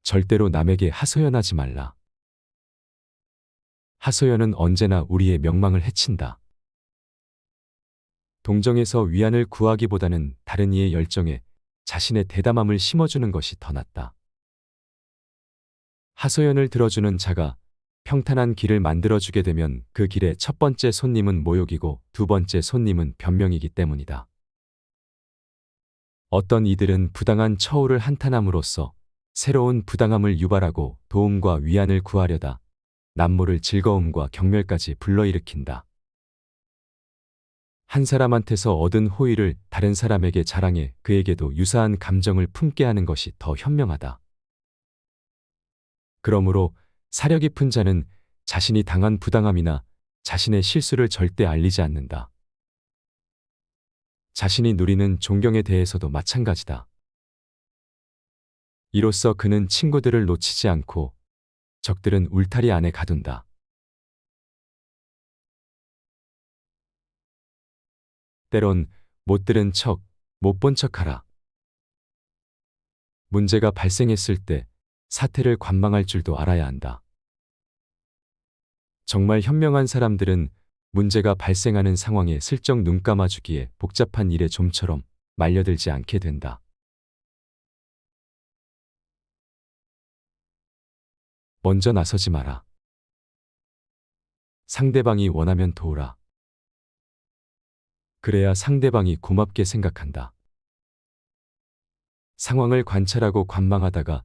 절대로 남에게 하소연하지 말라. 하소연은 언제나 우리의 명망을 해친다. 동정에서 위안을 구하기보다는 다른 이의 열정에 자신의 대담함을 심어주는 것이 더 낫다. 하소연을 들어주는 자가 평탄한 길을 만들어주게 되면 그 길의 첫 번째 손님은 모욕이고 두 번째 손님은 변명이기 때문이다. 어떤 이들은 부당한 처우를 한탄함으로써 새로운 부당함을 유발하고 도움과 위안을 구하려다 남모를 즐거움과 경멸까지 불러일으킨다. 한 사람한테서 얻은 호의를 다른 사람에게 자랑해 그에게도 유사한 감정을 품게 하는 것이 더 현명하다. 그러므로 사려 깊은 자는 자신이 당한 부당함이나 자신의 실수를 절대 알리지 않는다. 자신이 누리는 존경에 대해서도 마찬가지다. 이로써 그는 친구들을 놓치지 않고 적들은 울타리 안에 가둔다. 때론 못 들은 척, 못 본 척하라. 문제가 발생했을 때 사태를 관망할 줄도 알아야 한다. 정말 현명한 사람들은 문제가 발생하는 상황에 슬쩍 눈 감아주기에 복잡한 일에 좀처럼 말려들지 않게 된다. 먼저 나서지 마라. 상대방이 원하면 도우라. 그래야 상대방이 고맙게 생각한다. 상황을 관찰하고 관망하다가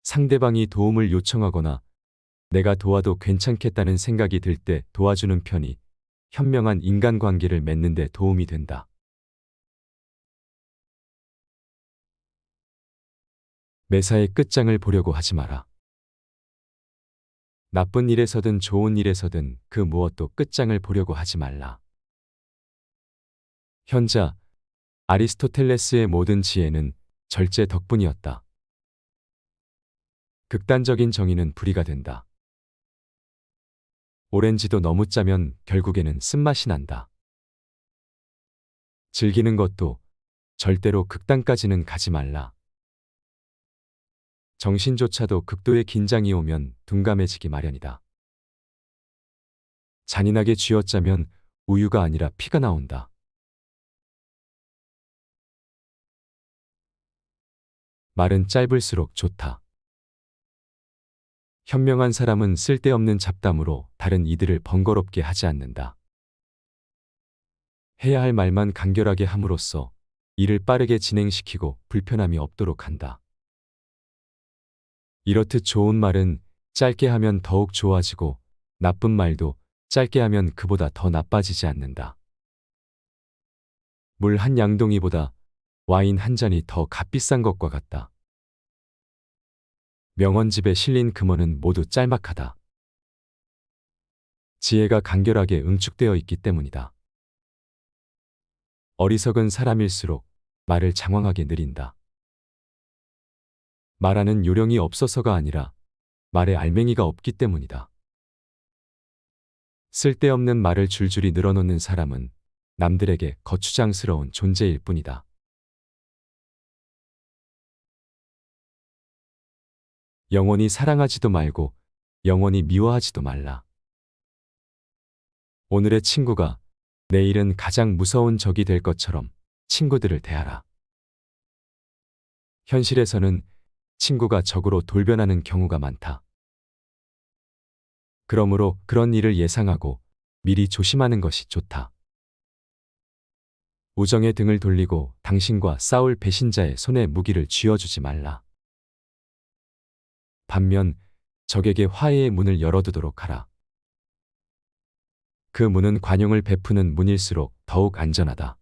상대방이 도움을 요청하거나 내가 도와도 괜찮겠다는 생각이 들 때 도와주는 편이 현명한 인간관계를 맺는 데 도움이 된다. 매사에 끝장을 보려고 하지 마라. 나쁜 일에서든 좋은 일에서든 그 무엇도 끝장을 보려고 하지 말라. 현자, 아리스토텔레스의 모든 지혜는 절제 덕분이었다. 극단적인 정의는 불의가 된다. 오렌지도 너무 짜면 결국에는 쓴맛이 난다. 즐기는 것도 절대로 극단까지는 가지 말라. 정신조차도 극도의 긴장이 오면 둔감해지기 마련이다. 잔인하게 쥐어짜면 우유가 아니라 피가 나온다. 말은 짧을수록 좋다. 현명한 사람은 쓸데없는 잡담으로 다른 이들을 번거롭게 하지 않는다. 해야 할 말만 간결하게 함으로써 일을 빠르게 진행시키고 불편함이 없도록 한다. 이렇듯 좋은 말은 짧게 하면 더욱 좋아지고 나쁜 말도 짧게 하면 그보다 더 나빠지지 않는다. 물 한 양동이보다 와인 한 잔이 더 값비싼 것과 같다. 명언집에 실린 금어는 모두 짤막하다. 지혜가 간결하게 응축되어 있기 때문이다. 어리석은 사람일수록 말을 장황하게 느린다. 말하는 요령이 없어서가 아니라 말에 알맹이가 없기 때문이다. 쓸데없는 말을 줄줄이 늘어놓는 사람은 남들에게 거추장스러운 존재일 뿐이다. 영원히 사랑하지도 말고 영원히 미워하지도 말라. 오늘의 친구가 내일은 가장 무서운 적이 될 것처럼 친구들을 대하라. 현실에서는 친구가 적으로 돌변하는 경우가 많다. 그러므로 그런 일을 예상하고 미리 조심하는 것이 좋다. 우정의 등을 돌리고 당신과 싸울 배신자의 손에 무기를 쥐어주지 말라. 반면 적에게 화해의 문을 열어두도록 하라. 그 문은 관용을 베푸는 문일수록 더욱 안전하다.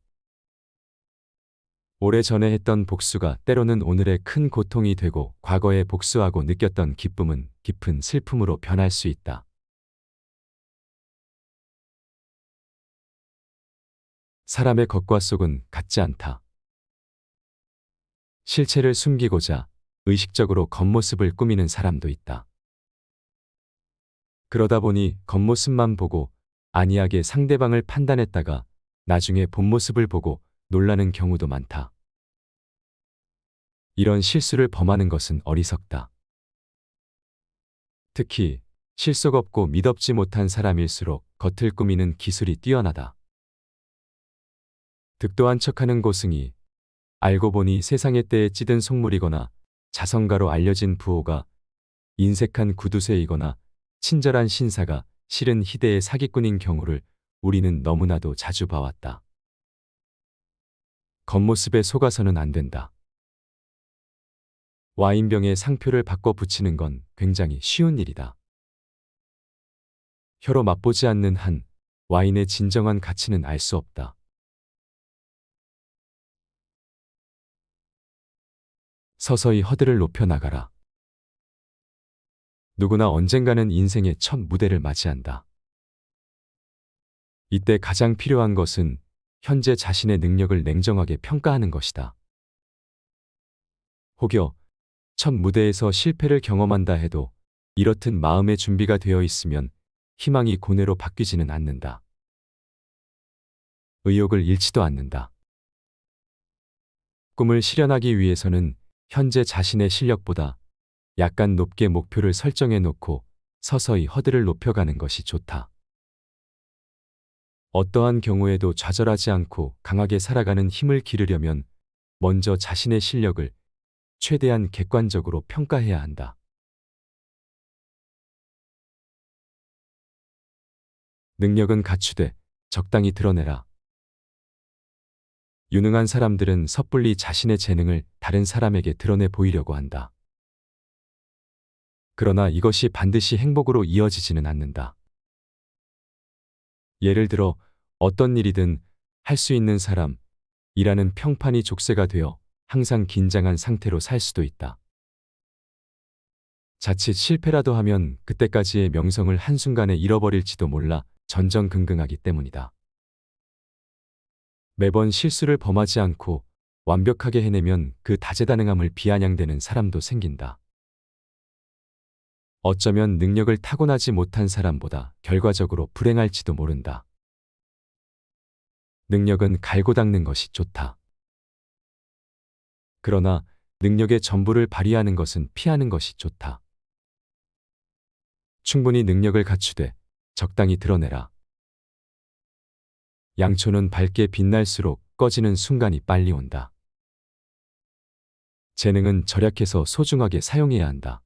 오래전에 했던 복수가 때로는 오늘의 큰 고통이 되고 과거에 복수하고 느꼈던 기쁨은 깊은 슬픔으로 변할 수 있다. 사람의 겉과 속은 같지 않다. 실체를 숨기고자 의식적으로 겉모습을 꾸미는 사람도 있다. 그러다 보니 겉모습만 보고 안이하게 상대방을 판단했다가 나중에 본모습을 보고 놀라는 경우도 많다. 이런 실수를 범하는 것은 어리석다. 특히 실속 없고 믿업지 못한 사람일수록 겉을 꾸미는 기술이 뛰어나다. 득도한 척하는 고승이 알고 보니 세상의 때에 찌든 속물이거나 자성가로 알려진 부호가 인색한 구두쇠이거나 친절한 신사가 실은 희대의 사기꾼인 경우를 우리는 너무나도 자주 봐왔다. 겉모습에 속아서는 안 된다. 와인병에 상표를 바꿔 붙이는 건 굉장히 쉬운 일이다. 혀로 맛보지 않는 한 와인의 진정한 가치는 알 수 없다. 서서히 허들을 높여 나가라. 누구나 언젠가는 인생의 첫 무대를 맞이한다. 이때 가장 필요한 것은 현재 자신의 능력을 냉정하게 평가하는 것이다. 혹여 첫 무대에서 실패를 경험한다 해도 이렇듯 마음의 준비가 되어 있으면 희망이 고뇌로 바뀌지는 않는다. 의욕을 잃지도 않는다. 꿈을 실현하기 위해서는 현재 자신의 실력보다 약간 높게 목표를 설정해 놓고 서서히 허들을 높여가는 것이 좋다. 어떠한 경우에도 좌절하지 않고 강하게 살아가는 힘을 기르려면 먼저 자신의 실력을 최대한 객관적으로 평가해야 한다. 능력은 갖추되 적당히 드러내라. 유능한 사람들은 섣불리 자신의 재능을 다른 사람에게 드러내 보이려고 한다. 그러나 이것이 반드시 행복으로 이어지지는 않는다. 예를 들어 어떤 일이든 할 수 있는 사람이라는 평판이 족쇄가 되어 항상 긴장한 상태로 살 수도 있다. 자칫 실패라도 하면 그때까지의 명성을 한순간에 잃어버릴지도 몰라 전전긍긍하기 때문이다. 매번 실수를 범하지 않고 완벽하게 해내면 그 다재다능함을 비아냥대는 사람도 생긴다. 어쩌면 능력을 타고나지 못한 사람보다 결과적으로 불행할지도 모른다. 능력은 갈고 닦는 것이 좋다. 그러나 능력의 전부를 발휘하는 것은 피하는 것이 좋다. 충분히 능력을 갖추되 적당히 드러내라. 양초는 밝게 빛날수록 꺼지는 순간이 빨리 온다. 재능은 절약해서 소중하게 사용해야 한다.